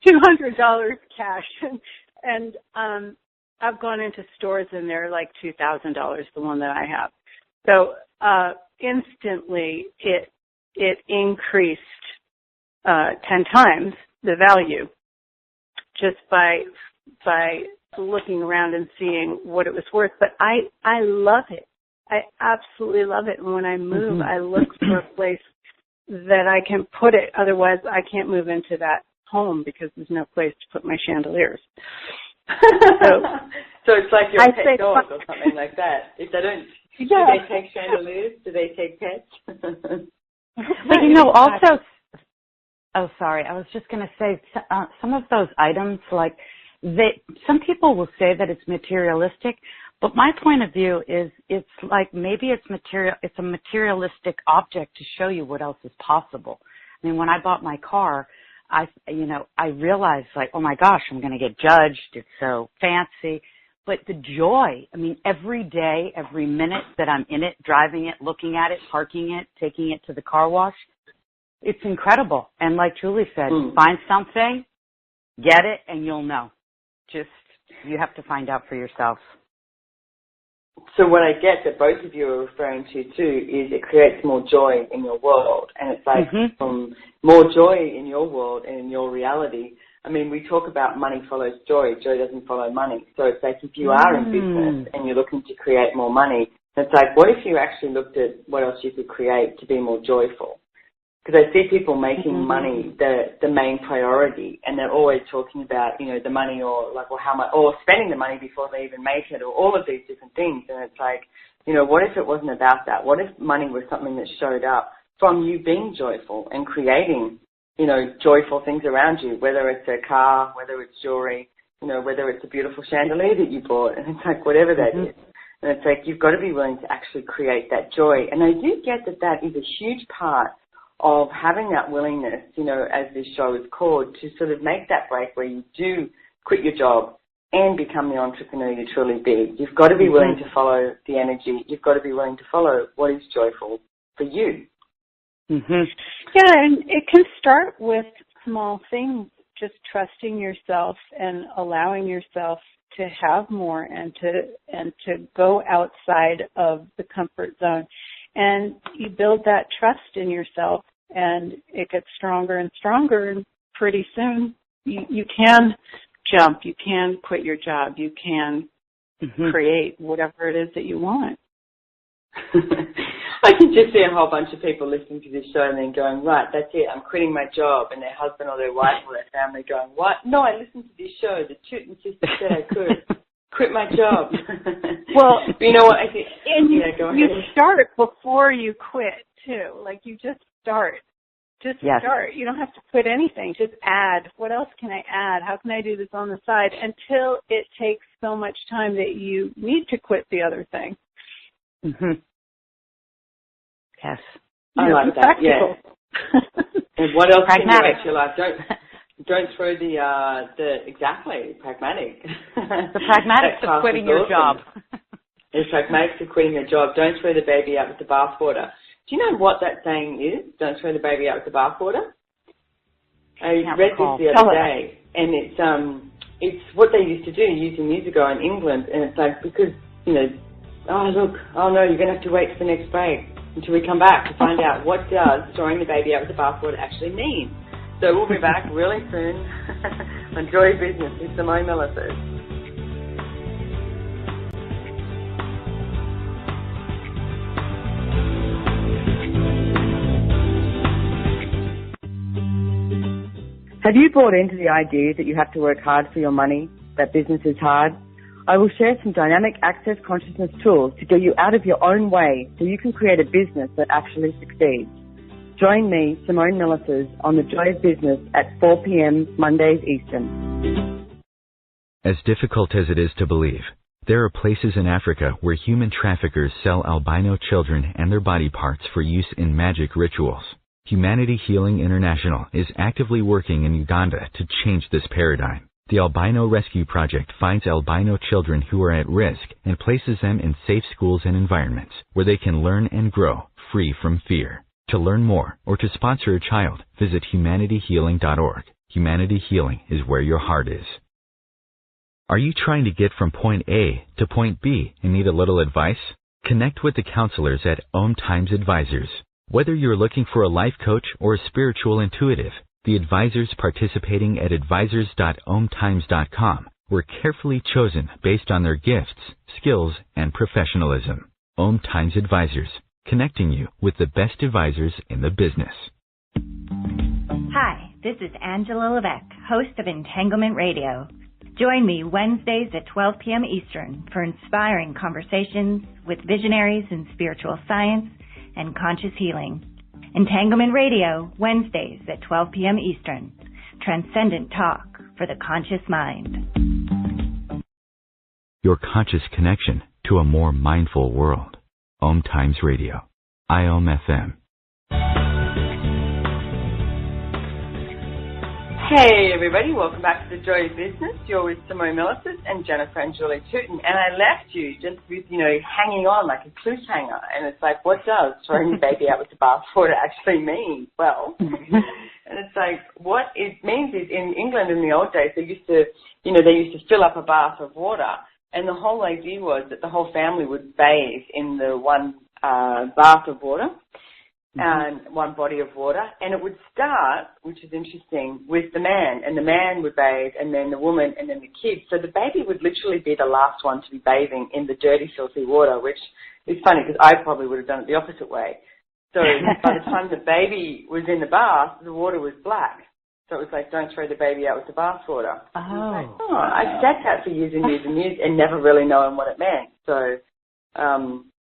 $200 cash. And I've gone into stores and they're like $2,000, the one that I have. So instantly it increased 10 times the value just by looking around and seeing what it was worth. But I love it. I absolutely love it. And when I move, I look for a place that I can put it. Otherwise, I can't move into that home because there's no place to put my chandeliers. So it's like your pet dog or something like that. If they don't, do they take chandeliers? Do they take pets? But also, sorry, I was just going to say some of those items, like some people will say that it's materialistic, but my point of view is it's like maybe it's a materialistic object to show you what else is possible. When I bought my car, I realized like, oh my gosh, I'm going to get judged. It's so fancy. But the joy, every day, every minute that I'm in it, driving it, looking at it, parking it, taking it to the car wash, it's incredible. And like Julie said, find something, get it, and you'll know. You have to find out for yourself. So what I get that both of you are referring to too is it creates more joy in your world, and it's like from more joy in your world and in your reality. I mean, we talk about money follows joy. Joy doesn't follow money. So it's like if you are in business and you're looking to create more money, it's like what if you actually looked at what else you could create to be more joyful? Because I see people making money the main priority, and they're always talking about, you know, the money or like, or how much, or spending the money before they even make it, or all of these different things. And it's like, you know, what if it wasn't about that? What if money was something that showed up from you being joyful and creating, you know, joyful things around you, whether it's a car, whether it's jewelry, you know, whether it's a beautiful chandelier that you bought, and it's like whatever that is. And it's like you've got to be willing to actually create that joy. And I do get that that is a huge part of having that willingness, you know, as this show is called, to sort of make that break where you do quit your job and become the entrepreneur you truly be. You've got to be willing to follow the energy. You've got to be willing to follow what is joyful for you. Yeah, and it can start with small things, just trusting yourself and allowing yourself to have more and to go outside of the comfort zone. And you build that trust in yourself, and it gets stronger and stronger, and pretty soon you can jump, you can quit your job, you can create whatever it is that you want. I can just see a whole bunch of people listening to this show and then going, right, that's it, I'm quitting my job, and their husband or their wife or their family going, what? No, I listened to this show, the Tuton sister said I could. Quit my job. Well, you know what? I think, and you start before you quit too. Like you just start. Just start. You don't have to quit anything. Just add. What else can I add? How can I do this on the side? Until it takes so much time that you need to quit the other thing. Yes. I like that. Yeah. And what else can you add to your life? Don't throw the exactly pragmatic. The pragmatics of quitting your job. The pragmatics of quitting your job. Don't throw the baby out with the bathwater. Do you know what that saying is? Don't throw the baby out with the bathwater. I read this the other day, and it's what they used to do years and years ago in England, and it's like because you know, you're going to have to wait for the next break until we come back to find out what does throwing the baby out with the bathwater actually mean. So we'll be back really soon on Joy Business with Simone Milasas. Have you bought into the idea that you have to work hard for your money, that business is hard? I will share some dynamic access consciousness tools to get you out of your own way so you can create a business that actually succeeds. Join me, Simone Milasas, on The Joy of Business at 4 p.m. Mondays Eastern. As difficult as it is to believe, there are places in Africa where human traffickers sell albino children and their body parts for use in magic rituals. Humanity Healing International is actively working in Uganda to change this paradigm. The Albino Rescue Project finds albino children who are at risk and places them in safe schools and environments where they can learn and grow free from fear. To learn more or to sponsor a child, visit humanityhealing.org. Humanity Healing is where your heart is. Are you trying to get from point A to point B and need a little advice? Connect with the counselors at OMTimes Advisors. Whether you're looking for a life coach or a spiritual intuitive, the advisors participating at advisors.omtimes.com were carefully chosen based on their gifts, skills, and professionalism. OMTimes Advisors, connecting you with the best advisors in the business. Hi, this is Angela Levesque, host of Entanglement Radio. Join me Wednesdays at 12 p.m. Eastern for inspiring conversations with visionaries in spiritual science and conscious healing. Entanglement Radio, Wednesdays at 12 p.m. Eastern. Transcendent talk for the conscious mind. Your conscious connection to a more mindful world. OMTimes Radio. IOM FM. Hey everybody, welcome back to The Joy of Business. You're with Simone Milasas and Jennifer and Julie Tuton. And I left you just with, hanging on like a clue hanger. And it's like, what does throwing the baby out with the bathwater actually mean? Well, and it's like, what it means is in England in the old days, they used to fill up a bath of water And the whole idea was that the whole family would bathe in the one bath of water and one body of water. And it would start, which is interesting, with the man. And the man would bathe, and then the woman, and then the kids. So the baby would literally be the last one to be bathing in the dirty, filthy water, which is funny because I probably would have done it the opposite way. So by the time the baby was in the bath, the water was black. So it was like, don't throw the baby out with the bath water. I said that for years and years and years and never really knowing what it meant. So,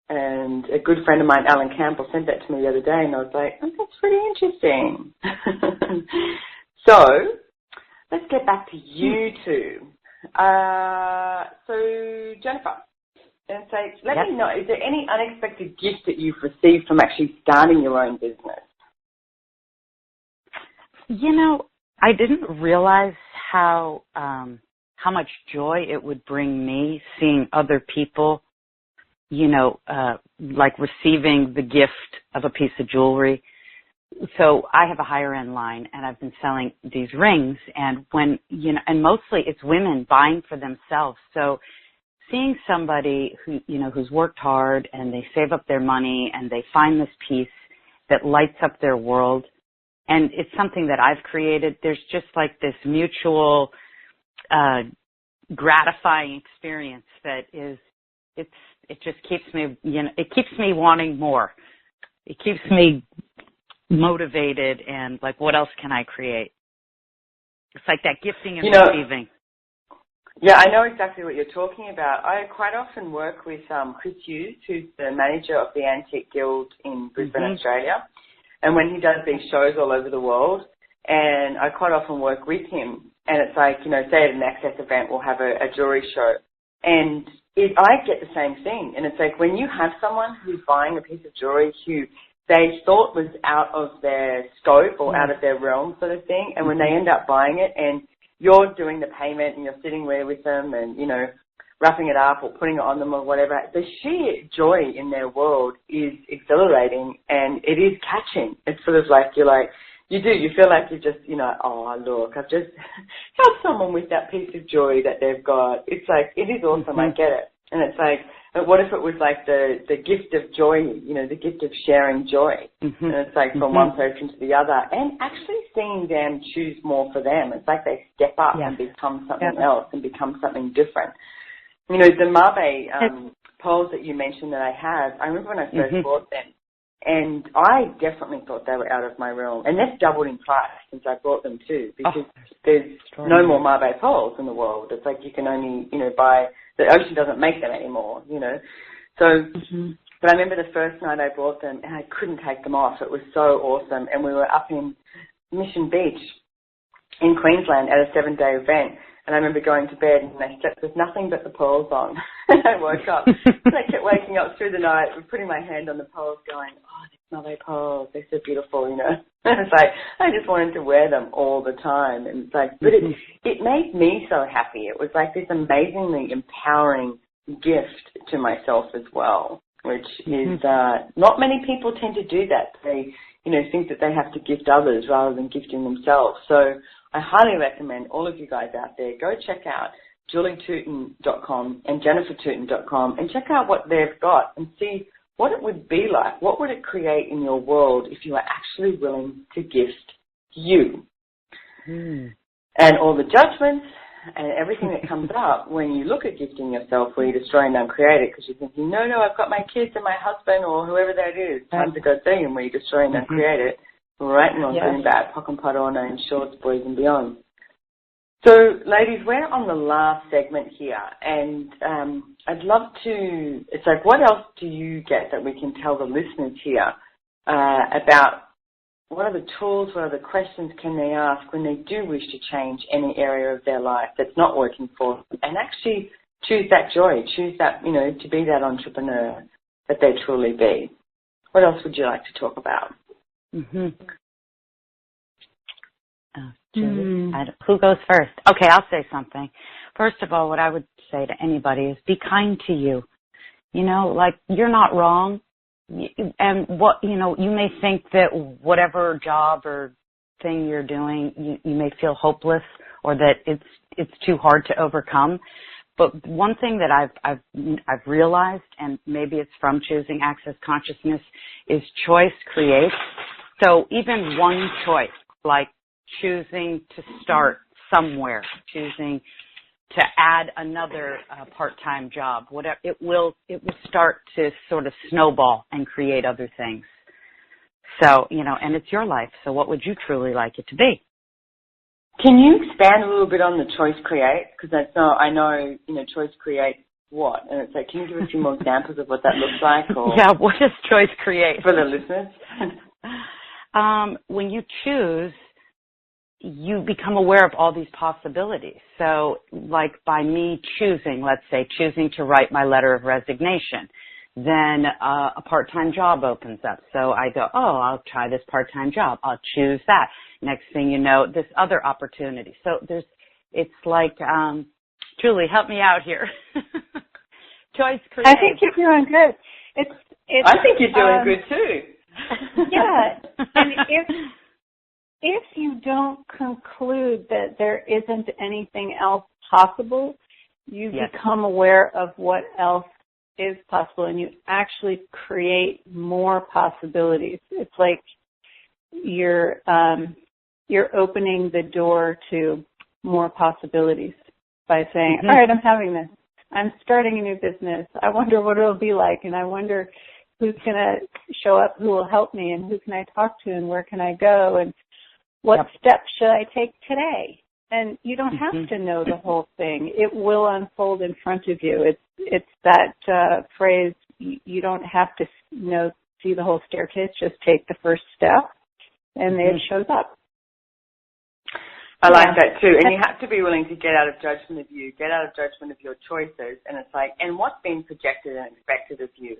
and a good friend of mine, Alan Campbell, sent that to me the other day, and I was like, oh, that's pretty interesting. So let's get back to you two. So Jennifer, and say, let me know, is there any unexpected gift that you've received from actually starting your own business? You know, I didn't realize how much joy it would bring me seeing other people, you know, like receiving the gift of a piece of jewelry. So I have a higher end line, and I've been selling these rings, and when, you know, and mostly it's women buying for themselves. So seeing somebody who, you know, who's worked hard and they save up their money and they find this piece that lights up their world, and it's something that I've created, there's just like this mutual gratifying experience that is, it just keeps me, you know, it keeps me wanting more. It keeps me motivated and like, what else can I create? It's like that gifting and receiving. Yeah, I know exactly what you're talking about. I quite often work with Chris Hughes, who's the manager of the Antique Guild in Brisbane, Australia. And when he does these shows all over the world, and I quite often work with him, and it's like, you know, say at an Access event, we'll have a jewelry show, and I get the same thing. And it's like when you have someone who's buying a piece of jewelry who they thought was out of their scope or out of their realm sort of thing, and when they end up buying it and you're doing the payment and you're sitting there with them and, you know, wrapping it up or putting it on them or whatever, the sheer joy in their world is exhilarating and it is catching. It's sort of like you feel like you're just, you know, oh, look, I've just helped someone with that piece of joy that they've got. It's like, it is awesome, I get it. And it's like, but what if it was like the gift of joy, you know, the gift of sharing joy? And it's like from one person to the other and actually seeing them choose more for them. It's like they step up and become something else and become something different. You know, the Mabe pearls that you mentioned that I have, I remember when I first bought them, and I definitely thought they were out of my realm. And they've doubled in price since I bought them too, because there's no more Mabe pearls in the world. It's like you can only, you know, buy, the ocean doesn't make them anymore, you know. So, but I remember the first night I bought them, and I couldn't take them off. It was so awesome. And we were up in Mission Beach in Queensland at a 7-day event. And I remember going to bed and I slept with nothing but the pearls on. I woke up and I kept waking up through the night and putting my hand on the pearls going, oh, these Mabe pearls, they're so beautiful, you know. It's like, I just wanted to wear them all the time. And it's like, but it made me so happy. It was like this amazingly empowering gift to myself as well, which is, not many people tend to do that. They, you know, think that they have to gift others rather than gifting themselves. So I highly recommend all of you guys out there, go check out julietuton.com and jennifertuton.com and check out what they've got and see what it would be like. What would it create in your world if you are actually willing to gift you? And all the judgments and everything that comes up when you look at gifting yourself where you destroy and uncreate it because you're thinking, no, I've got my kids and my husband or whoever that is. Time to go see him where you destroy and uncreate it. Right, and on doing that, Pock and Padona and Shorts, Boys and Beyond. So, ladies, we're on the last segment here, and I'd love to, it's like, what else do you get that we can tell the listeners here about what are the tools, what are the questions can they ask when they do wish to change any area of their life that's not working for them and actually choose that joy, choose that, you know, to be that entrepreneur that they truly be. What else would you like to talk about? Who goes first? Okay, I'll say something. First of all, what I would say to anybody is be kind to you. You know, like, you're not wrong. And what, you know, you may think that whatever job or thing you're doing, you may feel hopeless or that it's too hard to overcome. But one thing that I've realized, and maybe it's from choosing Access Consciousness, is choice creates. So even one choice, like choosing to start somewhere, choosing to add another part-time job, whatever, it will start to sort of snowball and create other things. So, and it's your life. So what would you truly like it to be? Can you expand a little bit on the choice create? Because I know, choice create what? And it's like, can you give a few more examples of what that looks like? Or yeah, what does choice create? For the listeners. When you choose, you become aware of all these possibilities. So like by me choosing, let's say, choosing to write my letter of resignation, then a part-time job opens up. So I go, I'll try this part-time job. I'll choose that. Next thing you know, this other opportunity. So it's like, Julie, help me out here. Choice creates. I think you're doing good. I think you're doing good too. Yeah. And if you don't conclude that there isn't anything else possible, you become aware of what else is possible, and you actually create more possibilities. It's like you're opening the door to more possibilities by saying, all right, I'm having this. I'm starting a new business. I wonder what it'll be like, and I wonder who's going to show up, who will help me, and who can I talk to, and where can I go, and what steps should I take today? And you don't have to know the whole thing. It will unfold in front of you. It's that phrase, you don't have to see the whole staircase, just take the first step, and it shows up. I like that too. And you have to be willing to get out of judgment of you, get out of judgment of your choices. And it's like, and what's been projected and expected of you?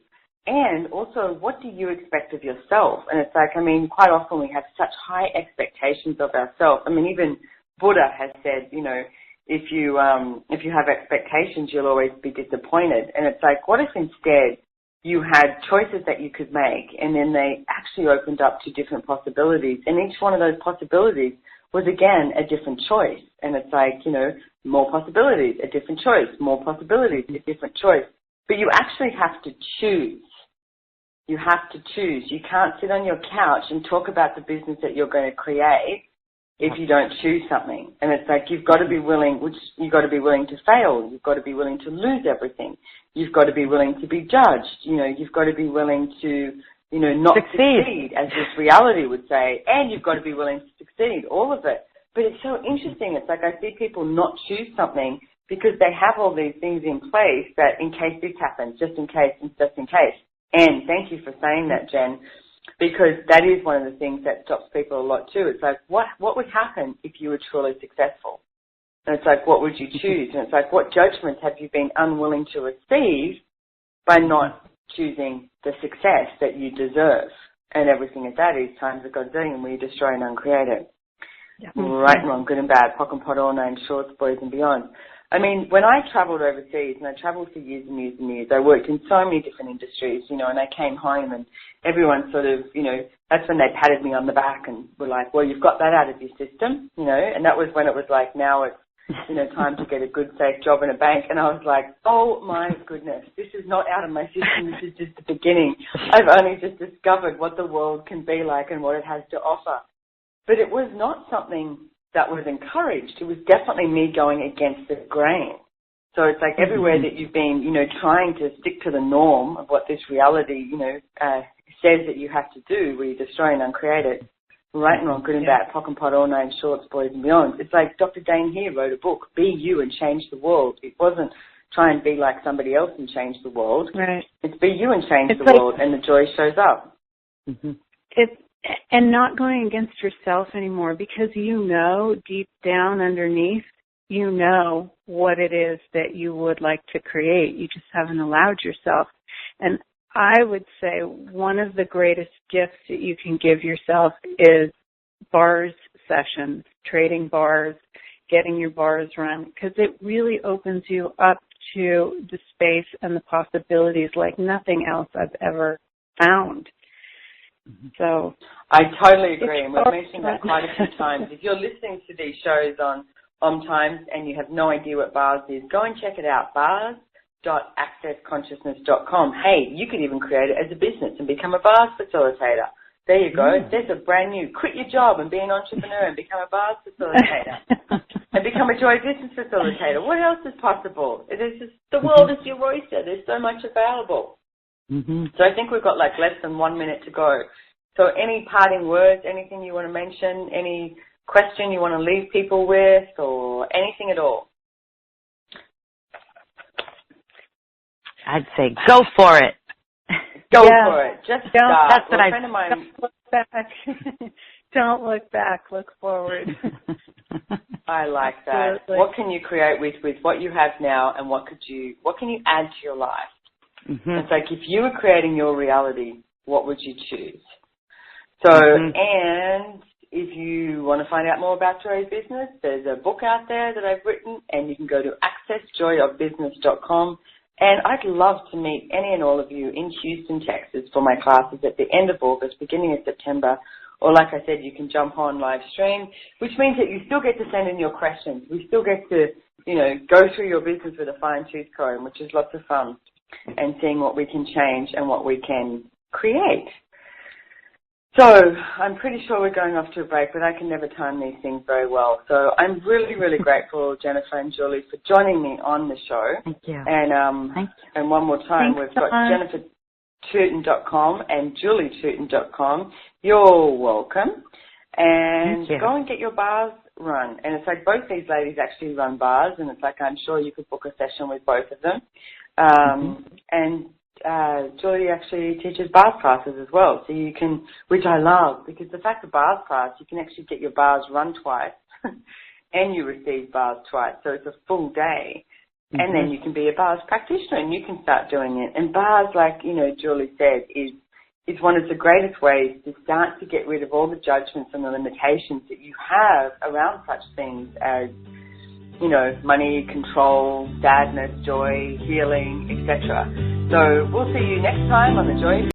And also, what do you expect of yourself? And it's like, quite often we have such high expectations of ourselves. Even Buddha has said, if you have expectations, you'll always be disappointed. And it's like, what if instead you had choices that you could make, and then they actually opened up to different possibilities, and each one of those possibilities was again a different choice. And it's like, more possibilities, a different choice, more possibilities, a different choice. But you actually have to choose. You have to choose. You can't sit on your couch and talk about the business that you're going to create if you don't choose something. And it's like, you've got to be willing to fail. You've got to be willing to lose everything. You've got to be willing to be judged. You've got to be willing to, not succeed, as this reality would say. And you've got to be willing to succeed, all of it. But it's so interesting. It's like I see people not choose something because they have all these things in place that in case this happens, just in case, and just in case. And thank you for saying that, Jen, because that is one of the things that stops people a lot too. It's like, what would happen if you were truly successful? And it's like, what would you choose? And it's like, what judgments have you been unwilling to receive by not choosing the success that you deserve? And everything at that is times of God's doing, and we destroy and uncreate it. Yep. Right and wrong, good and bad, pock and pot, all names, shorts, boys and beyond. When I traveled overseas, and I traveled for years and years and years, I worked in so many different industries, and I came home and everyone sort of, that's when they patted me on the back and were like, well, you've got that out of your system, and that was when it was like, now it's, time to get a good, safe job in a bank. And I was like, oh my goodness, this is not out of my system. This is just the beginning. I've only just discovered what the world can be like and what it has to offer. But it was not something that was encouraged. It was definitely me going against the grain. So it's like everywhere that you've been, trying to stick to the norm of what this reality, says that you have to do, where you destroy and uncreate it, right and wrong, good and bad, pock and pot, all names, shorts, boys and beyond. It's like Dr. Dane here wrote a book, Be You and Change the World. It wasn't try and be like somebody else and change the world. Right. It's be you and change the world, and the joy shows up. And not going against yourself anymore, because deep down underneath, what it is that you would like to create. You just haven't allowed yourself. And I would say one of the greatest gifts that you can give yourself is bars sessions, trading bars, getting your bars run, because it really opens you up to the space and the possibilities like nothing else I've ever found. So I totally agree, and we've mentioned that quite a few times. If you're listening to these shows on OMTimes and you have no idea what bars is, go and check it out, bars.accessconsciousness.com. Hey, you could even create it as a business and become a bars facilitator. There you go. There's a brand new, quit your job and be an entrepreneur and become a bars facilitator and become a joy business facilitator. What else is possible? The world is your oyster. There's so much available. So I think we've got like less than 1 minute to go. So any parting words, anything you want to mention, any question you want to leave people with, or anything at all? I'd say go for it. Go for it. Just start. That's what Don't look back. Don't look back. Look forward. I like that. Absolutely. What can you create with what you have now, and what can you add to your life? It's like if you were creating your reality, what would you choose? So, and if you want to find out more about Joy of Business, there's a book out there that I've written, and you can go to accessjoyofbusiness.com. And I'd love to meet any and all of you in Houston, Texas for my classes at the end of August, beginning of September. Or like I said, you can jump on live stream, which means that you still get to send in your questions. We still get to, go through your business with a fine-tooth comb, which is lots of fun, and seeing what we can change and what we can create. So I'm pretty sure we're going off to a break, but I can never time these things very well. So I'm really, really grateful, Jennifer and Julie, for joining me on the show. Thank you. And and one more time, Thanks, we've got JenniferTuton.com and JulieTuton.com. You're welcome. And go and get your bars run. And it's like both these ladies actually run bars, and it's like I'm sure you could book a session with both of them. And Julie actually teaches bars classes as well, so you can, which I love, because the fact of bars class, you can actually get your bars run twice and you receive bars twice, so it's a full day. And then you can be a bars practitioner and you can start doing it. And bars, like, Julie said, is one of the greatest ways to start to get rid of all the judgments and the limitations that you have around such things as money, control, sadness, joy, healing, etc. So we'll see you next time on the Joy